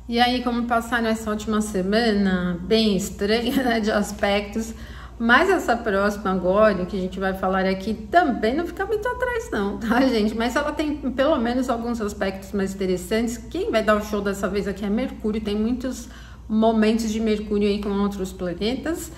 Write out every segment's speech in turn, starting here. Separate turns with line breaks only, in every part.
E aí, como passaram essa última semana bem estranha, né, de aspectos, mas essa próxima agora, que a gente vai falar aqui, também não fica muito atrás não, tá, gente? Mas ela tem pelo menos alguns aspectos mais interessantes. Quem vai dar o show dessa vez aqui é Mercúrio, tem muitos momentos de Mercúrio aí com outros planetas.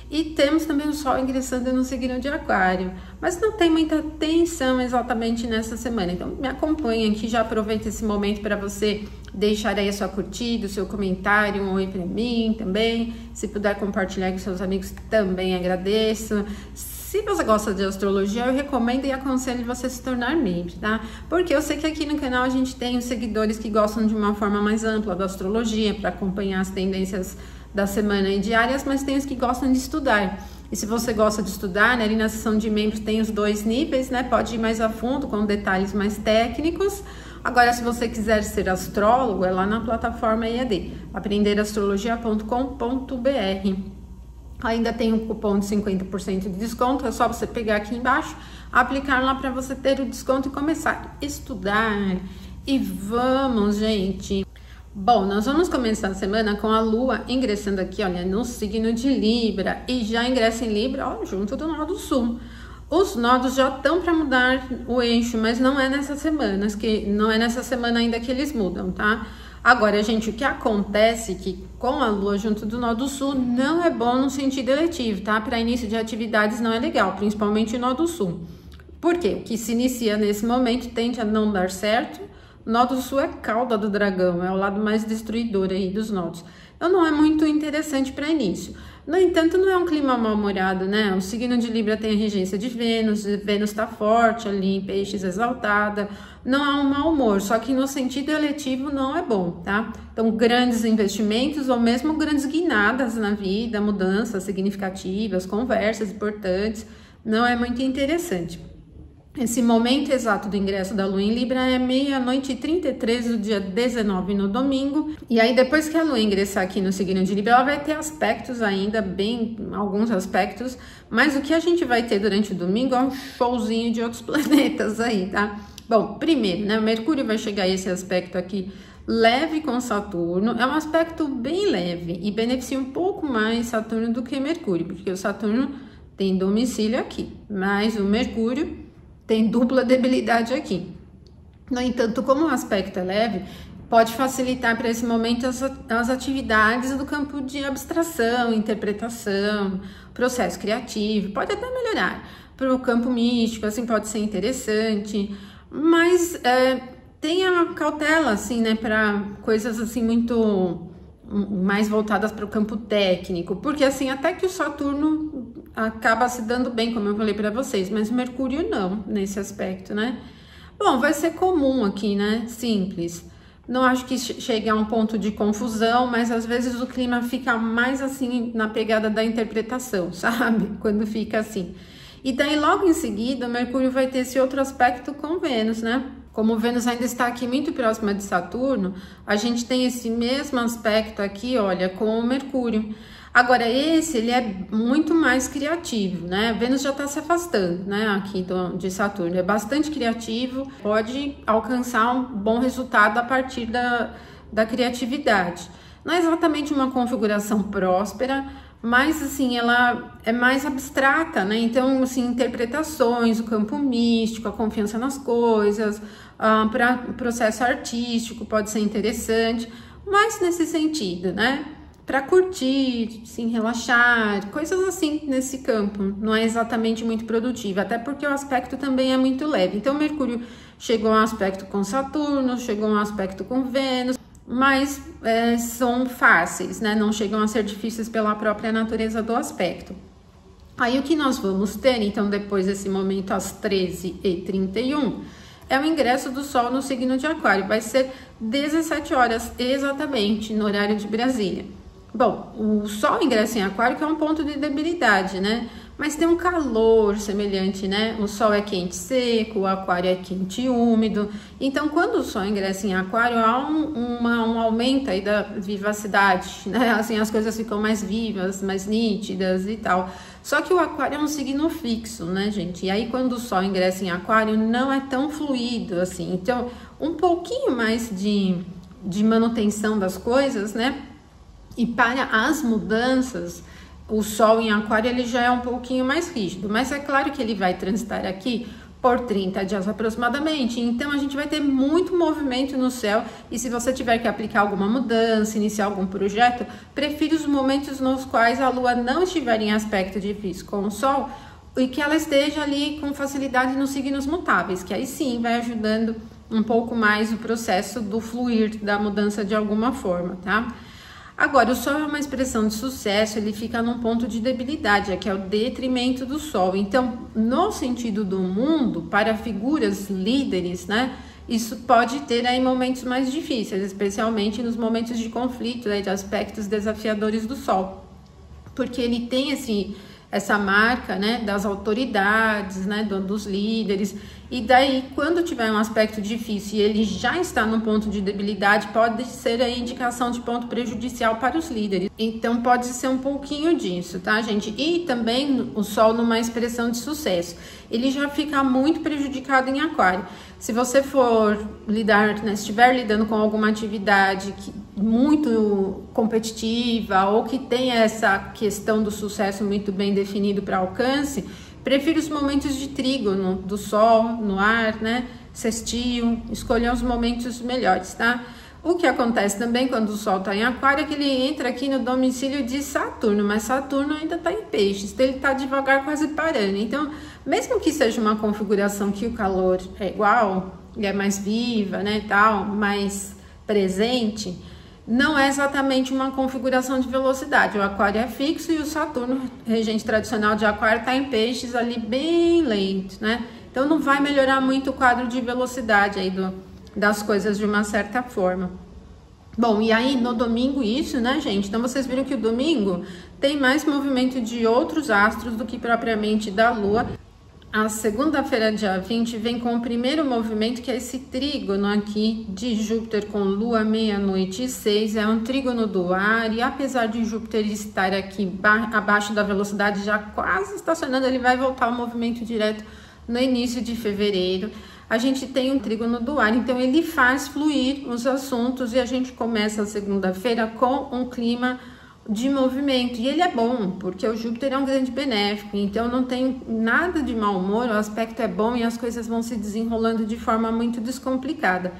E temos também o Sol ingressando no signo de Aquário, mas não tem muita tensão exatamente nessa semana. Então me acompanha aqui, já aproveita esse momento para você deixar aí a sua curtida, o seu comentário, um oi para mim também. Se puder compartilhar com seus amigos, também agradeço. Se você gosta de astrologia, eu recomendo e aconselho você se tornar membro, tá? Porque eu sei que aqui no canal a gente tem os seguidores que gostam de uma forma mais ampla da astrologia, para acompanhar as tendências da semana e diárias, mas tem os que gostam de estudar. E se você gosta de estudar, né, ali na seção de membros tem os dois níveis, né? Pode ir mais a fundo com detalhes mais técnicos. Agora, se você quiser ser astrólogo, é lá na plataforma EAD, aprenderastrologia.com.br. Ainda tem um cupom de 50% de desconto, é só você pegar aqui embaixo, aplicar lá para você ter o desconto e começar a estudar. E vamos, gente! Bom, nós vamos começar a semana com a Lua ingressando aqui, olha, no signo de Libra, e já ingressa em Libra, ó, junto do nó do Sul. Os nodos já estão para mudar o eixo, mas não é nessa semana, ainda que eles mudam, tá? Agora, gente, o que acontece que com a Lua junto do nó do Sul não é bom no sentido eletivo, tá? Para início de atividades não é legal, principalmente o nó do Sul. Por quê? O que se inicia nesse momento tende a não dar certo. O nó do Sul é cauda do dragão, é o lado mais destruidor aí dos nodos. Então não é muito interessante para início. No entanto, não é um clima mal-humorado, né? O signo de Libra tem a regência de Vênus está forte ali em Peixes, exaltada. Não há um mau humor, só que no sentido eletivo não é bom, tá? Então, grandes investimentos ou mesmo grandes guinadas na vida, mudanças significativas, conversas importantes, não é muito interessante. Esse momento exato do ingresso da Lua em Libra é 00:33 do dia 19 no domingo. E aí depois que a Lua ingressar aqui no signo de Libra, ela vai ter aspectos ainda, alguns aspectos. Mas o que a gente vai ter durante o domingo é um showzinho de outros planetas aí, tá? Bom, primeiro, né, Mercúrio vai chegar a esse aspecto aqui leve com Saturno. É um aspecto bem leve e beneficia um pouco mais Saturno do que Mercúrio, porque o Saturno tem domicílio aqui, mas o Mercúrio tem dupla debilidade aqui. No entanto, como o aspecto é leve, pode facilitar para esse momento as atividades do campo de abstração, interpretação, processo criativo, pode até melhorar. Para o campo místico, assim, pode ser interessante, mas tenha cautela, assim, né, para coisas assim muito mais voltadas para o campo técnico, porque assim, até que o Saturno acaba se dando bem, como eu falei para vocês, mas o Mercúrio não, nesse aspecto, né? Bom, vai ser comum aqui, né? Simples. Não acho que chegue a um ponto de confusão, mas às vezes o clima fica mais assim na pegada da interpretação, sabe? Quando fica assim. E daí logo em seguida, o Mercúrio vai ter esse outro aspecto com Vênus, né? Como Vênus ainda está aqui muito próxima de Saturno, a gente tem esse mesmo aspecto aqui, olha, com o Mercúrio. Agora, ele é muito mais criativo, né? Vênus já está se afastando, né, aqui de Saturno. É bastante criativo, pode alcançar um bom resultado a partir da criatividade. Não é exatamente uma configuração próspera, mas assim, ela é mais abstrata, né? Então, assim, interpretações, o campo místico, a confiança nas coisas, para o processo artístico pode ser interessante, mas nesse sentido, né? Para curtir, sim, relaxar, coisas assim nesse campo. Não é exatamente muito produtivo, até porque o aspecto também é muito leve. Então, Mercúrio chegou a um aspecto com Saturno, chegou a um aspecto com Vênus, mas são fáceis, né? Não chegam a ser difíceis pela própria natureza do aspecto. Aí o que nós vamos ter, então, depois desse momento às 13h31, é o ingresso do Sol no signo de Aquário. Vai ser 17 horas exatamente no horário de Brasília. Bom, o Sol ingressa em Aquário, que é um ponto de debilidade, né? Mas tem um calor semelhante, né? O Sol é quente e seco, o Aquário é quente e úmido. Então, quando o Sol ingressa em Aquário, há um aumento aí da vivacidade, né? Assim, as coisas ficam mais vivas, mais nítidas e tal. Só que o Aquário é um signo fixo, né, gente? E aí, quando o Sol ingressa em Aquário, não é tão fluido, assim. Então, um pouquinho mais de de manutenção das coisas, né? E para as mudanças, o Sol em Aquário ele já é um pouquinho mais rígido, mas é claro que ele vai transitar aqui por 30 dias aproximadamente, então a gente vai ter muito movimento no céu, e se você tiver que aplicar alguma mudança, iniciar algum projeto, prefira os momentos nos quais a Lua não estiver em aspecto difícil com o Sol, e que ela esteja ali com facilidade nos signos mutáveis, que aí sim vai ajudando um pouco mais o processo do fluir da mudança de alguma forma, tá? Agora, o Sol é uma expressão de sucesso, ele fica num ponto de debilidade, que é o detrimento do Sol. Então, no sentido do mundo, para figuras líderes, né, isso pode ter aí momentos mais difíceis, especialmente nos momentos de conflito, né, de aspectos desafiadores do Sol. Porque ele tem essa marca, né, das autoridades, né, dos líderes, e daí quando tiver um aspecto difícil e ele já está num ponto de debilidade, pode ser a indicação de ponto prejudicial para os líderes. Então pode ser um pouquinho disso, tá, gente? E também o Sol numa expressão de sucesso, ele já fica muito prejudicado em Aquário. Se você for lidar, né, estiver lidando com alguma atividade muito competitiva ou que tenha essa questão do sucesso muito bem definido para alcance, prefiro os momentos de trígono do Sol no ar, né, sextil, escolher os momentos melhores, tá? O que acontece também quando o Sol está em Aquário é que ele entra aqui no domicílio de Saturno, mas Saturno ainda está em Peixes, então ele está devagar, quase parando. Então, mesmo que seja uma configuração que o calor é igual, e é mais viva, né, tal, mais presente, não é exatamente uma configuração de velocidade. O Aquário é fixo e o Saturno, regente tradicional de Aquário, está em Peixes ali bem lento, né? Então não vai melhorar muito o quadro de velocidade aí das coisas de uma certa forma. Bom, e aí no domingo isso, né, gente? Então vocês viram que o domingo tem mais movimento de outros astros do que propriamente da Lua. A segunda-feira, dia 20, vem com o primeiro movimento, que é esse trígono aqui de Júpiter com Lua, 00:06. É um trígono do ar, e apesar de Júpiter estar aqui abaixo da velocidade, já quase estacionando, ele vai voltar ao movimento direto no início de fevereiro. A gente tem um trígono do ar, então ele faz fluir os assuntos, e a gente começa a segunda-feira com um clima de movimento, e ele é bom, porque o Júpiter é um grande benéfico, então não tem nada de mau humor, o aspecto é bom e as coisas vão se desenrolando de forma muito descomplicada.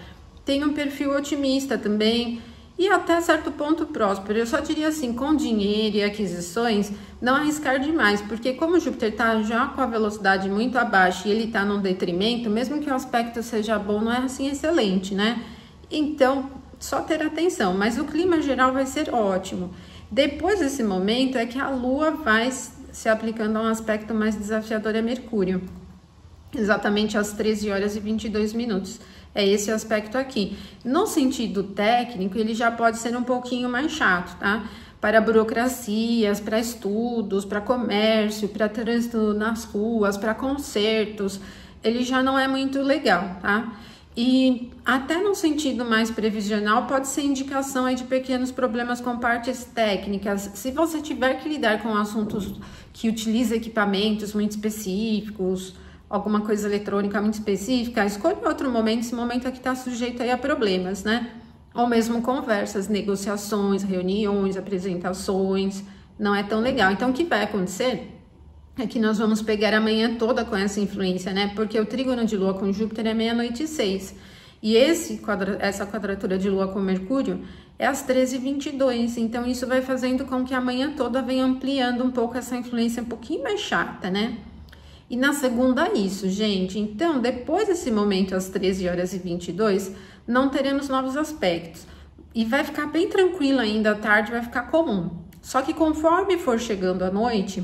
Tem um perfil otimista também, e até certo ponto próspero. Eu só diria assim, com dinheiro e aquisições, não arriscar demais, porque como o Júpiter está já com a velocidade muito abaixo e ele está num detrimento, mesmo que o aspecto seja bom, não é assim excelente, né? Então, só ter atenção, mas o clima geral vai ser ótimo. Depois desse momento é que a Lua vai se aplicando a um aspecto mais desafiador a Mercúrio, exatamente às 13h22. É esse aspecto aqui. No sentido técnico, ele já pode ser um pouquinho mais chato, tá? Para burocracias, para estudos, para comércio, para trânsito nas ruas, para concertos, ele já não é muito legal, tá? E até no sentido mais previsional, pode ser indicação aí de pequenos problemas com partes técnicas. Se você tiver que lidar com assuntos que utilizam equipamentos muito específicos, alguma coisa eletrônica muito específica, escolha outro momento, esse momento aqui está sujeito aí a problemas, né? Ou mesmo conversas, negociações, reuniões, apresentações, não é tão legal. Então, o que vai acontecer é que nós vamos pegar a manhã toda com essa influência, né? Porque o trígono de Lua com Júpiter é 00:06. E essa quadratura de Lua com Mercúrio é às 13h22. Então, isso vai fazendo com que a manhã toda venha ampliando um pouco essa influência um pouquinho mais chata, né? E na segunda, isso, gente. Então, depois desse momento, às 13h22, não teremos novos aspectos. E vai ficar bem tranquilo ainda à tarde, vai ficar comum. Só que conforme for chegando a noite,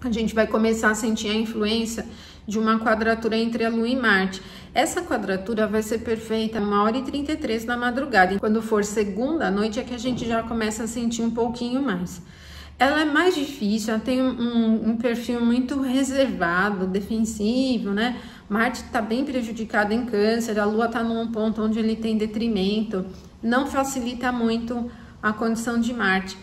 a gente vai começar a sentir a influência de uma quadratura entre a Lua e Marte. Essa quadratura vai ser perfeita 1h33 da madrugada. E quando for segunda à noite é que a gente já começa a sentir um pouquinho mais. Ela é mais difícil, ela tem um perfil muito reservado, defensivo, né? Marte está bem prejudicado em Câncer, a Lua está num ponto onde ele tem detrimento, não facilita muito a condição de Marte.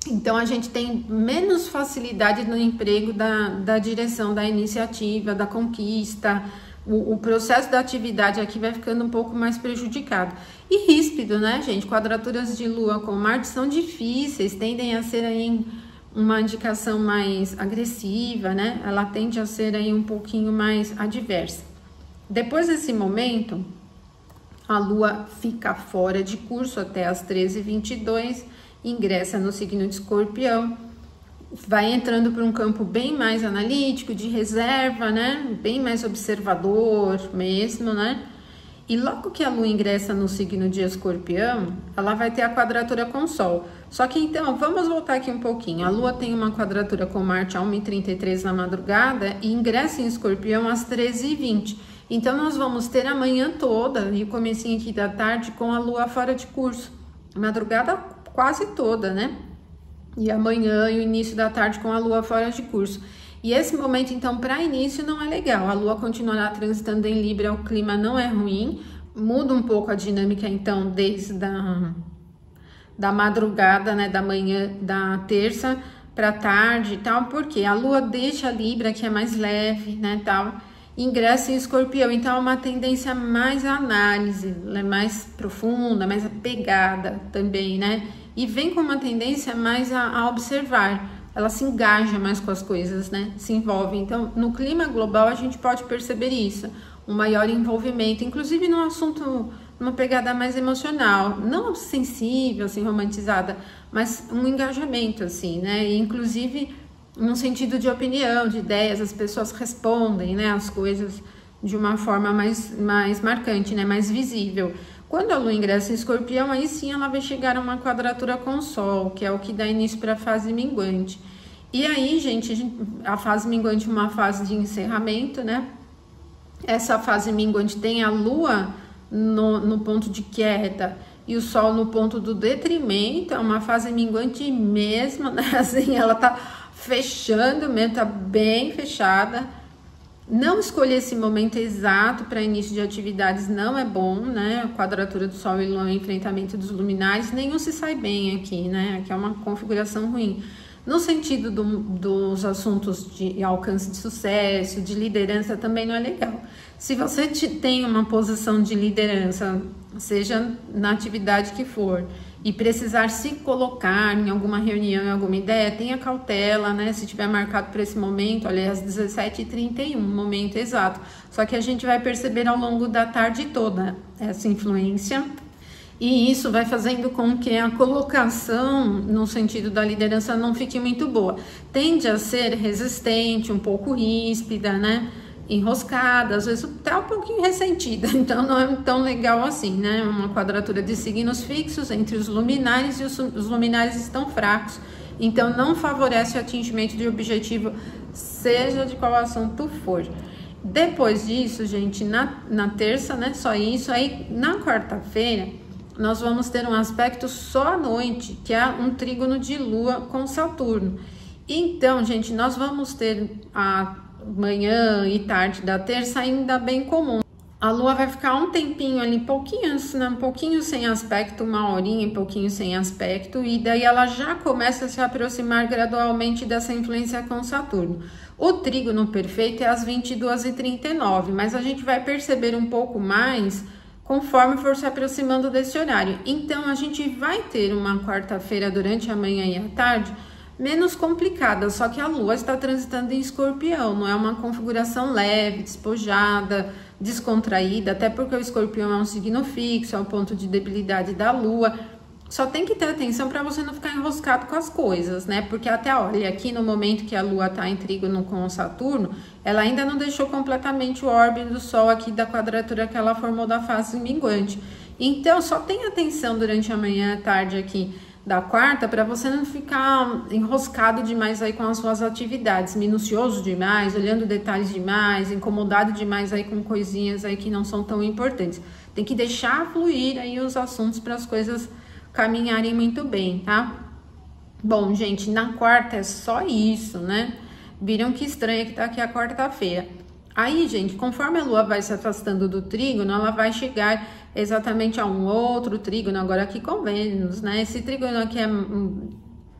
Então, a gente tem menos facilidade no emprego da direção, da iniciativa, da conquista, o processo da atividade aqui vai ficando um pouco mais prejudicado. E ríspido, né, gente? Quadraturas de Lua com Marte são difíceis, tendem a ser aí uma indicação mais agressiva, né? Ela tende a ser aí um pouquinho mais adversa. Depois desse momento, a Lua fica fora de curso até as 13h22, ingressa no signo de Escorpião, vai entrando para um campo bem mais analítico, de reserva, né? Bem mais observador mesmo, né? E logo que a Lua ingressa no signo de Escorpião, ela vai ter a quadratura com o Sol. Só que então, vamos voltar aqui um pouquinho. A Lua tem uma quadratura com Marte a 1h33 na madrugada e ingressa em Escorpião às 13h20. Então, nós vamos ter a manhã toda e o comecinho aqui da tarde com a Lua fora de curso. Madrugada quase toda, né? E amanhã e o início da tarde com a Lua fora de curso. E esse momento, então, para início não é legal. A Lua continuará transitando em Libra, o clima não é ruim. Muda um pouco a dinâmica, então, desde da madrugada, né, da manhã, da terça para tarde e tal. Porque a Lua deixa a Libra, que é mais leve, né, tal, ingressa em Escorpião. Então, é uma tendência mais à análise, é mais profunda, mais apegada também, né? E vem com uma tendência mais a observar. Ela se engaja mais com as coisas, né? Se envolve. Então, no clima global, a gente pode perceber isso. Um maior envolvimento, inclusive num assunto, numa pegada mais emocional. Não sensível, assim, romantizada, mas um engajamento, assim, né? E, inclusive, num sentido de opinião, de ideias, as pessoas respondem, né? As coisas de uma forma mais marcante, né? Mais visível. Quando a Lua ingressa em Escorpião, aí sim ela vai chegar a uma quadratura com o Sol, que é o que dá início para a fase minguante. E aí, gente, a fase minguante é uma fase de encerramento, né? Essa fase minguante tem a Lua no ponto de queda e o Sol no ponto do detrimento. É uma fase minguante mesmo, né? Assim, ela tá fechando mesmo, tá bem fechada. Não escolher esse momento exato para início de atividades não é bom, né? A quadratura do Sol e Lua, enfrentamento dos luminares, nenhum se sai bem aqui, né? Aqui é uma configuração ruim. No sentido dos assuntos de alcance de sucesso, de liderança, também não é legal. Se você tem uma posição de liderança, seja na atividade que for, e precisar se colocar em alguma reunião, em alguma ideia, tenha cautela, né? Se tiver marcado para esse momento, olha, às 17h31, momento exato. Só que a gente vai perceber ao longo da tarde toda essa influência, e isso vai fazendo com que a colocação, no sentido da liderança, não fique muito boa. Tende a ser resistente, um pouco ríspida, né? Enroscada, às vezes até um pouquinho ressentida, então não é tão legal assim, né? Uma quadratura de signos fixos entre os luminares e os luminares estão fracos, então não favorece o atingimento de objetivo, seja de qual assunto for. Depois disso, gente, na terça, né? Só isso. Aí na quarta-feira nós vamos ter um aspecto só à noite, que é um trígono de Lua com Saturno. Então, gente, nós vamos ter a manhã e tarde da terça ainda bem comum. A Lua vai ficar um tempinho ali, um pouquinho sem aspecto, uma horinha, um pouquinho sem aspecto, e daí ela já começa a se aproximar gradualmente dessa influência com Saturno. O trígono perfeito é às 22h39, mas a gente vai perceber um pouco mais conforme for se aproximando desse horário. Então, a gente vai ter uma quarta-feira durante a manhã e a tarde menos complicada, só que a Lua está transitando em Escorpião, não é uma configuração leve, despojada, descontraída, até porque o Escorpião é um signo fixo, é o ponto de debilidade da Lua. Só tem que ter atenção para você não ficar enroscado com as coisas, né? Porque até, olha, aqui no momento que a Lua está em trígono com o Saturno, ela ainda não deixou completamente o orbe do Sol aqui da quadratura que ela formou da fase minguante. Então, só tenha atenção durante a manhã e a tarde aqui da quarta, para você não ficar enroscado demais aí com as suas atividades, minucioso demais, olhando detalhes demais, incomodado demais aí com coisinhas aí que não são tão importantes. Tem que deixar fluir aí os assuntos para as coisas caminharem muito bem, tá? Bom, gente, na quarta é só isso, né? Viram que estranho que tá aqui a quarta-feira. Aí, gente, conforme a Lua vai se afastando do trígono, ela vai chegar exatamente a um outro trígono, agora aqui com Vênus, né? Esse trígono aqui é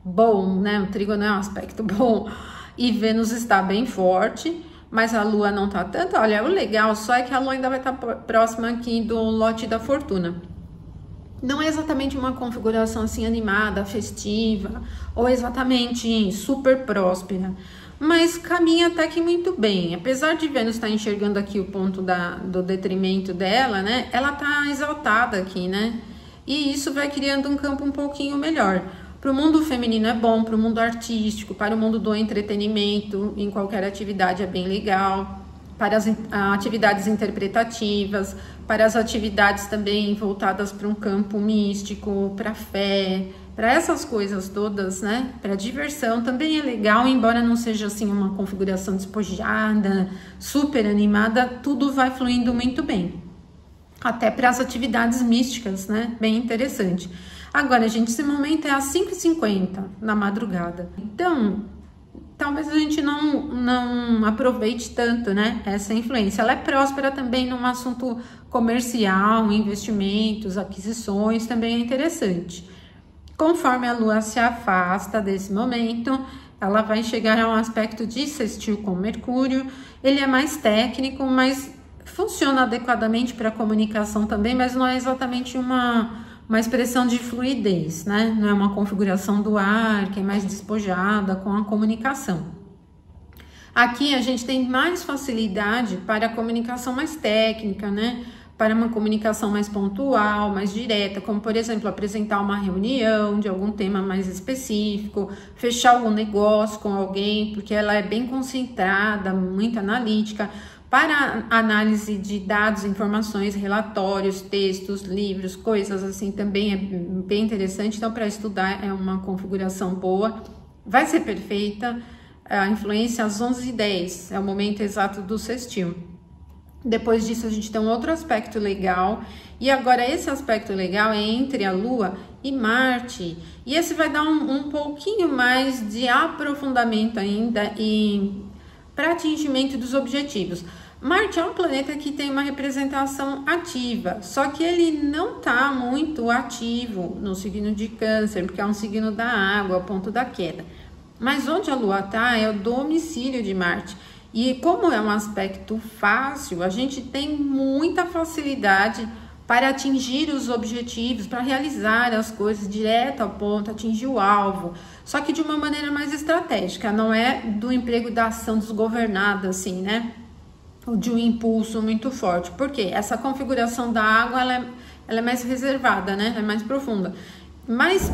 bom, né? O trígono é um aspecto bom e Vênus está bem forte, mas a Lua não tá tanto. Olha, o legal só é que a Lua ainda vai estar próxima aqui do lote da fortuna. Não é exatamente uma configuração assim animada, festiva, ou exatamente super próspera, mas caminha até que muito bem. Apesar de Vênus estar enxergando aqui o ponto do detrimento dela, né? Ela tá exaltada aqui, né? E isso vai criando um campo um pouquinho melhor. Para o mundo feminino é bom, para o mundo artístico, para o mundo do entretenimento, em qualquer atividade é bem legal. Para as atividades interpretativas, para as atividades também voltadas para um campo místico, para fé, para essas coisas todas, né? Para diversão também é legal, embora não seja assim uma configuração despojada, super animada, tudo vai fluindo muito bem. Até para as atividades místicas, né? Bem interessante. Agora, gente, esse momento é às 5h50 na madrugada. Então, talvez a gente não aproveite tanto, né, essa influência. Ela é próspera também num assunto comercial, investimentos, aquisições, também é interessante. Conforme a Lua se afasta desse momento, ela vai chegar a um aspecto de sextil com Mercúrio. Ele é mais técnico, mas funciona adequadamente para a comunicação também, mas não é exatamente uma expressão de fluidez, né? Não é uma configuração do ar, que é mais despojada com a comunicação. Aqui a gente tem mais facilidade para a comunicação mais técnica, né? Para uma comunicação mais pontual, mais direta, como por exemplo, apresentar uma reunião de algum tema mais específico, fechar algum negócio com alguém, porque ela é bem concentrada, muito analítica. Para análise de dados, informações, relatórios, textos, livros, coisas assim, também é bem interessante. Então, para estudar é uma configuração boa. Vai ser perfeita. A influência às 11h10, é o momento exato do sextil. Depois disso, a gente tem um outro aspecto legal. E agora, esse aspecto legal é entre a Lua e Marte. E esse vai dar um pouquinho mais de aprofundamento ainda e para atingimento dos objetivos. Marte é um planeta que tem uma representação ativa, só que ele não está muito ativo no signo de Câncer, porque é um signo da água, o ponto da queda. Mas onde a Lua está é o domicílio de Marte. E como é um aspecto fácil, a gente tem muita facilidade para atingir os objetivos, para realizar as coisas direto ao ponto, atingir o alvo. Só que de uma maneira mais estratégica, não é do emprego da ação desgovernada, assim, né? Ou de um impulso muito forte. Porque essa configuração da água, ela é mais reservada, né? É mais profunda. Mas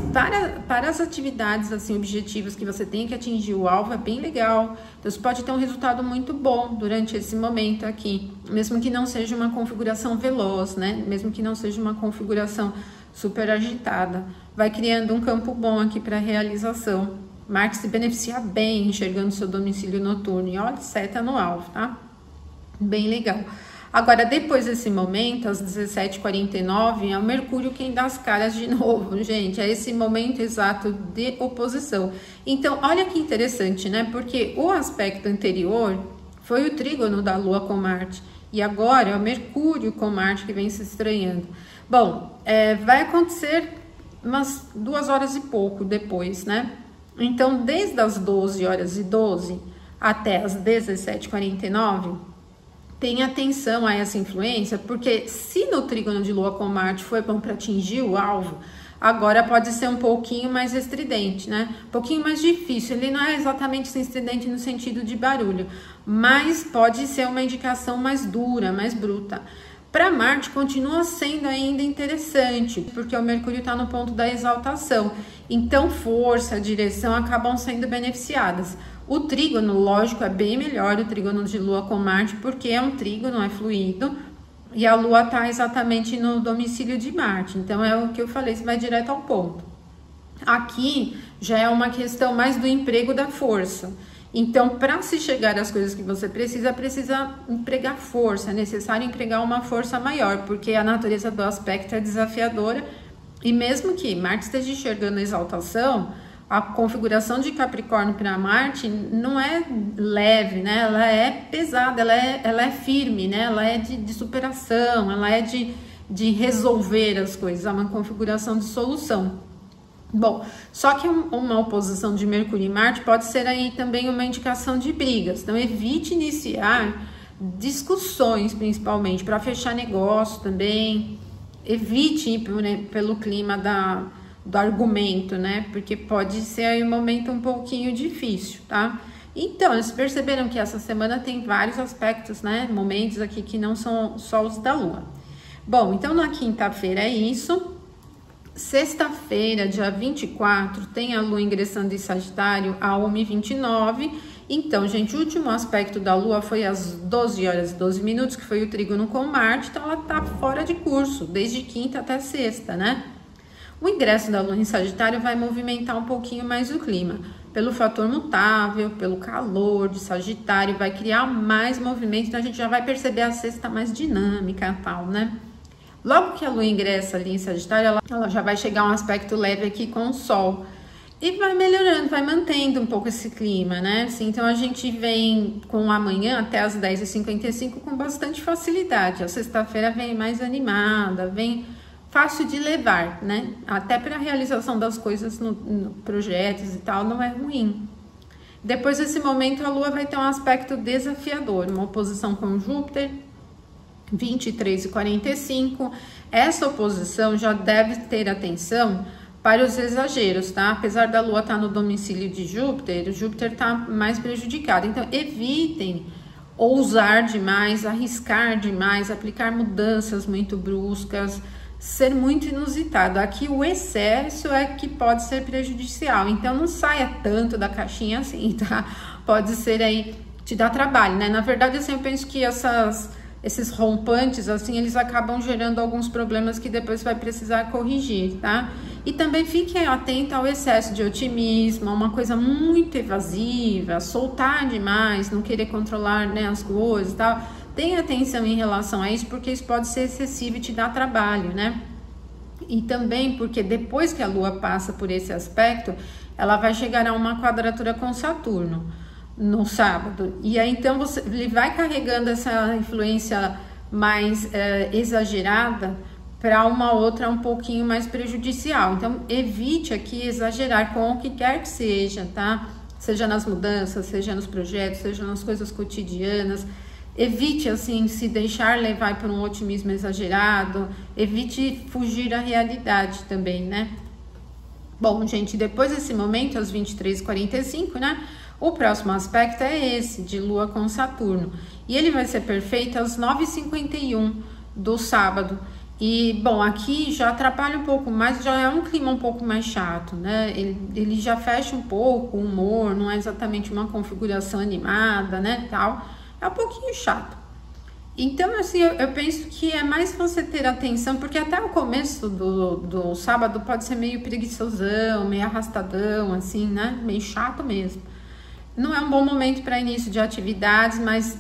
para as atividades, assim, objetivos que você tem que atingir o alvo, é bem legal. Então, você pode ter um resultado muito bom durante esse momento aqui. Mesmo que não seja uma configuração veloz, né? Mesmo que não seja uma configuração super agitada. Vai criando um campo bom aqui para realização. Marte se beneficia bem enxergando seu domicílio noturno. E olha, seta no alvo, tá? Bem legal. Agora, depois desse momento, às 17h49, é o Mercúrio quem dá as caras de novo, gente. É esse momento exato de oposição. Então, olha que interessante, né? Porque o aspecto anterior foi o trígono da Lua com Marte. E agora é o Mercúrio com Marte que vem se estranhando. Bom, vai acontecer umas 2 horas e pouco depois, né? Então, desde as 12h12 até as 17h49, tenha atenção a essa influência, porque se no trígono de Lua com Marte foi bom para atingir o alvo, agora pode ser um pouquinho mais estridente, né? Um pouquinho mais difícil. Ele não é exatamente estridente no sentido de barulho, mas pode ser uma indicação mais dura, mais bruta. Para Marte continua sendo ainda interessante, porque o Mercúrio está no ponto da exaltação. Então, força, direção acabam sendo beneficiadas. O trígono, lógico, é bem melhor, o trígono de Lua com Marte, porque é um trígono, é fluido, e a Lua está exatamente no domicílio de Marte. Então, é o que eu falei, você vai direto ao ponto. Aqui já é uma questão mais do emprego da força. Então, para se chegar às coisas que você precisa empregar força, é necessário empregar uma força maior, porque a natureza do aspecto é desafiadora, e mesmo que Marte esteja enxergando a exaltação, a configuração de Capricórnio para Marte não é leve, né? Ela é pesada, ela é firme, né? Ela é de superação, ela é de resolver as coisas, é uma configuração de solução. Bom, só que uma oposição de Mercúrio e Marte pode ser aí também uma indicação de brigas. Então, evite iniciar discussões, principalmente, para fechar negócio também. Evite ir pelo clima do argumento, né? Porque pode ser aí um momento um pouquinho difícil, tá? Então, vocês perceberam que essa semana tem vários aspectos, né? Momentos aqui que não são só os da Lua. Bom, então na quinta-feira é isso. Sexta-feira, dia 24, tem a Lua ingressando em Sagitário a 1h29. Então, gente, o último aspecto da Lua foi às 12 horas e 12 minutos, que foi o trígono com Marte. Então, ela tá fora de curso, desde quinta até sexta, né? O ingresso da Lua em Sagitário vai movimentar um pouquinho mais o clima. Pelo fator mutável, pelo calor de Sagitário, vai criar mais movimento. Então, a gente já vai perceber a sexta mais dinâmica e tal, né? Logo que a Lua ingressa ali em Sagitário, ela já vai chegar a um aspecto leve aqui com o Sol. E vai melhorando, vai mantendo um pouco esse clima, né? Assim, então, a gente vem com amanhã até as 10h55 com bastante facilidade. A sexta-feira vem mais animada, vem fácil de levar, né? Até para a realização das coisas no projetos e tal, não é ruim. Depois desse momento, a Lua vai ter um aspecto desafiador, uma oposição com Júpiter, 23h45. Essa oposição já deve ter atenção para os exageros, tá? Apesar da Lua estar no domicílio de Júpiter, o Júpiter está mais prejudicado. Então, evitem ousar demais, arriscar demais, aplicar mudanças muito bruscas, ser muito inusitado. Aqui o excesso é que pode ser prejudicial. Então, não saia tanto da caixinha assim, tá? Pode ser aí, te dar trabalho, né? Na verdade, assim, eu penso que esses rompantes, assim, eles acabam gerando alguns problemas que depois vai precisar corrigir, tá? E também fiquem atentos ao excesso de otimismo, uma coisa muito evasiva, soltar demais, não querer controlar, né, as coisas e tal. Tenha atenção em relação a isso, porque isso pode ser excessivo e te dar trabalho, né? E também porque depois que a Lua passa por esse aspecto, ela vai chegar a uma quadratura com Saturno no sábado, e aí então ele vai carregando essa influência mais exagerada para uma outra um pouquinho mais prejudicial. Então evite aqui exagerar com o que quer que seja, tá? Seja nas mudanças, seja nos projetos, seja nas coisas cotidianas. Evite assim se deixar levar por um otimismo exagerado, evite fugir da realidade também, né? Bom, gente, depois desse momento, às 23h45, né? O próximo aspecto é esse, de Lua com Saturno. E ele vai ser perfeito às 9h51 do sábado. E, bom, aqui já atrapalha um pouco mais, já é um clima um pouco mais chato, né? Ele já fecha um pouco o humor, não é exatamente uma configuração animada, né, tal. É um pouquinho chato. Então, assim, eu penso que é mais você ter atenção, porque até o começo do sábado pode ser meio preguiçosão, meio arrastadão, assim, né? Meio chato mesmo. Não é um bom momento para início de atividades, mas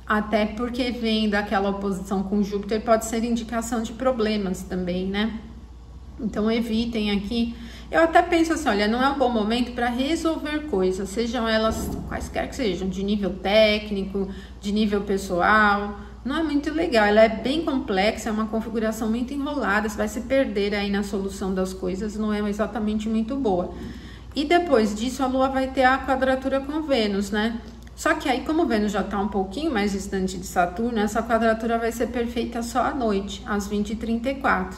até porque vem daquela oposição com Júpiter, pode ser indicação de problemas também, né? Então, evitem aqui. Eu até penso assim, olha, não é um bom momento para resolver coisas, sejam elas quaisquer que sejam, de nível técnico, de nível pessoal. Não é muito legal, ela é bem complexa, é uma configuração muito enrolada, você vai se perder aí na solução das coisas, não é exatamente muito boa. E depois disso, a Lua vai ter a quadratura com Vênus, né? Só que aí, como Vênus já tá um pouquinho mais distante de Saturno, essa quadratura vai ser perfeita só à noite, às 20h34.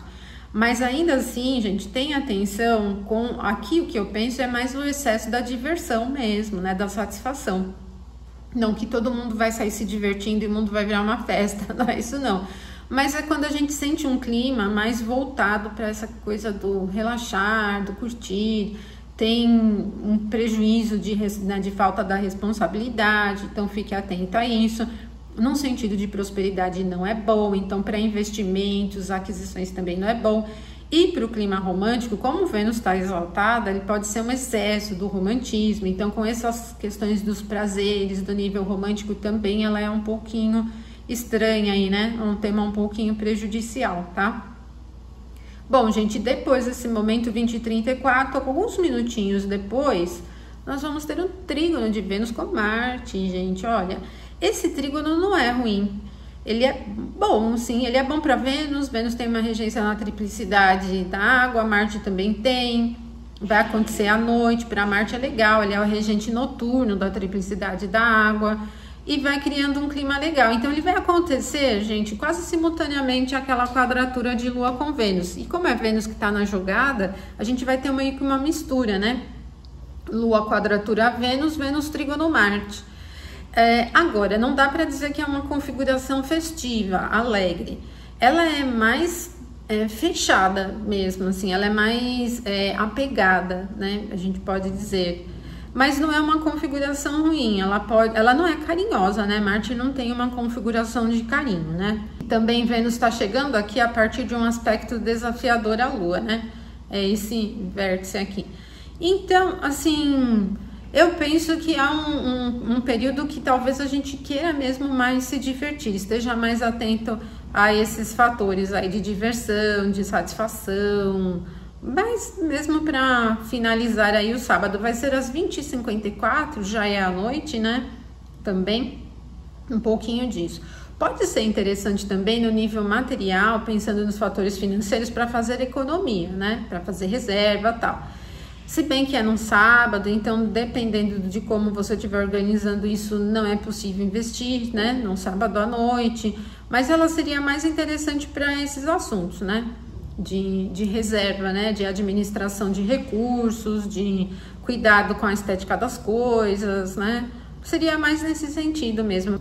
Mas ainda assim, gente, tenha atenção com... Aqui o que eu penso é mais o excesso da diversão mesmo, né? Da satisfação. Não que todo mundo vai sair se divertindo e o mundo vai virar uma festa, não é isso não. Mas é quando a gente sente um clima mais voltado para essa coisa do relaxar, do curtir... Tem um prejuízo de falta da responsabilidade, então fique atento a isso. Num sentido de prosperidade não é bom, então para investimentos, aquisições também não é bom. E para o clima romântico, como Vênus está exaltada, ele pode ser um excesso do romantismo. Então, com essas questões dos prazeres, do nível romântico também, ela é um pouquinho estranha aí, né? Um tema um pouquinho prejudicial, tá? Bom, gente, depois desse momento 20h34, alguns minutinhos depois, nós vamos ter um trígono de Vênus com Marte, gente. Olha, esse trígono não é ruim. Ele é bom, sim, ele é bom para Vênus. Vênus tem uma regência na triplicidade da água, Marte também tem. vai acontecer à noite. Para Marte é legal, ele é o regente noturno da triplicidade da água e vai criando um clima legal. Então ele vai acontecer, gente, quase simultaneamente aquela quadratura de Lua com Vênus. E como é Vênus que está na jogada, a gente vai ter meio que uma mistura, né? Lua quadratura Vênus, Vênus trígono Marte. Agora, não dá para dizer que é uma configuração festiva, alegre. Ela é mais fechada mesmo, assim, ela é mais apegada, né? A gente pode dizer. Mas não é uma configuração ruim, ela não é carinhosa, né? Marte não tem uma configuração de carinho, né? Também Vênus está chegando aqui a partir de um aspecto desafiador à Lua, né? É esse vértice aqui. Então, assim, eu penso que há um período que talvez a gente queira mesmo mais se divertir, esteja mais atento a esses fatores aí de diversão, de satisfação. Mas mesmo para finalizar aí o sábado, vai ser às 20h54, já é à noite, né? Também um pouquinho disso. Pode ser interessante também no nível material, pensando nos fatores financeiros, para fazer economia, né? Para fazer reserva e tal. Se bem que é num sábado, então dependendo de como você estiver organizando isso, não é possível investir, né? Num sábado à noite, mas ela seria mais interessante para esses assuntos, né? De reserva, né? De administração de recursos, de cuidado com a estética das coisas, né? Seria mais nesse sentido mesmo.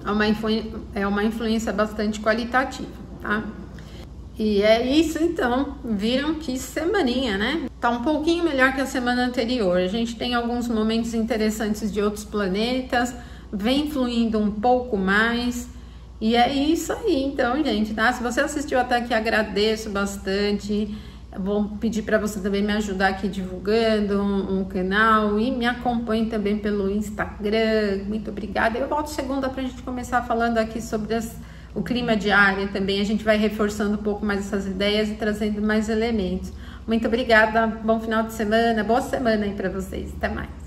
É uma influência bastante qualitativa, tá? E é isso, então, viram que semaninha, né? Tá um pouquinho melhor que a semana anterior. A gente tem alguns momentos interessantes de outros planetas, vem fluindo um pouco mais. E é isso aí, então, gente, tá? Se você assistiu até aqui, agradeço bastante. Vou pedir para você também me ajudar aqui divulgando um canal e me acompanhe também pelo Instagram. Muito obrigada. Eu volto segunda pra gente começar falando aqui sobre o clima diário também. A gente vai reforçando um pouco mais essas ideias e trazendo mais elementos. Muito obrigada, bom final de semana, boa semana aí para vocês. Até mais.